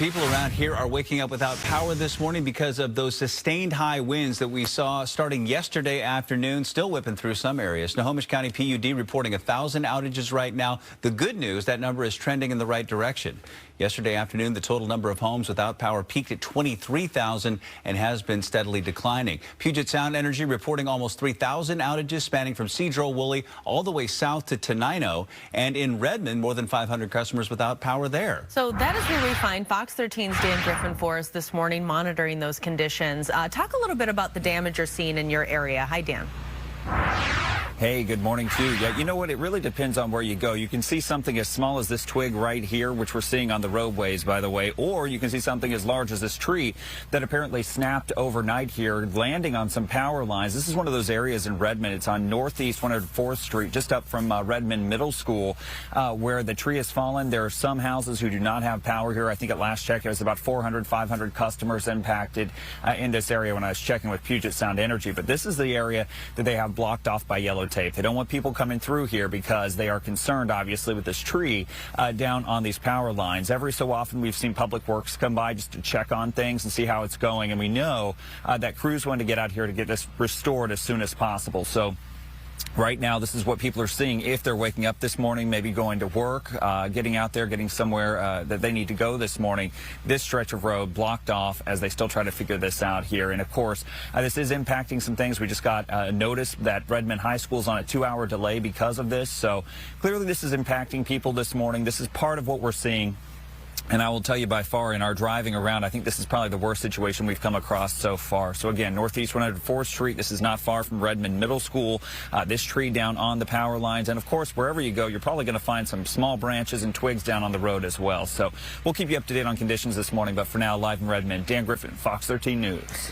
people around here are waking up without power this morning because of those sustained high winds that we saw starting yesterday afternoon, still whipping through some areas. Snohomish County PUD reporting 1,000 outages right now. The good news, that number is trending in the right direction. Yesterday afternoon, the total number of homes without power peaked at 23,000 and has been steadily declining. Puget Sound Energy reporting almost 3,000 outages spanning from Cedro-Woolley all the way south to Tenino. And in Redmond, more than 500 customers without power there. So that is where we find Fox 13's Dan Griffin for us this morning, monitoring those conditions. Talk a little bit about the damage you're seeing in your area. Hi, Dan. Hey, good morning to you. Yeah, you know what? It really depends on where you go. You can see something as small as this twig right here, which we're seeing on the roadways, by the way, or you can see something as large as this tree that apparently snapped overnight here, landing on some power lines. This is one of those areas in Redmond. It's on Northeast 104th Street, just up from Redmond Middle School, where the tree has fallen. There are some houses who do not have power here. I think at last check, it was about 400, 500 customers impacted in this area when I was checking with Puget Sound Energy. But this is the area that they have blocked off by yellow tape. They don't want people coming through here because they are concerned, obviously, with this tree down on these power lines. Every so often, we've seen Public Works come by just to check on things and see how it's going. And we know that crews want to get out here to get this restored as soon as possible. So right now, this is what people are seeing if they're waking up this morning, maybe going to work, getting out there, getting somewhere that they need to go this morning. This stretch of road blocked off as they still try to figure this out here. And, of course, this is impacting some things. We just got notice that Redmond High School is on a 2-hour delay because of this. So clearly this is impacting people this morning. This is part of what we're seeing. And I will tell you, by far, in our driving around, I think this is probably the worst situation we've come across so far. So, again, Northeast 104th Street, this is not far from Redmond Middle School. This tree down on the power lines. And, of course, wherever you go, you're probably going to find some small branches and twigs down on the road as well. So we'll keep you up to date on conditions this morning. But for now, live in Redmond, Dan Griffin, Fox 13 News.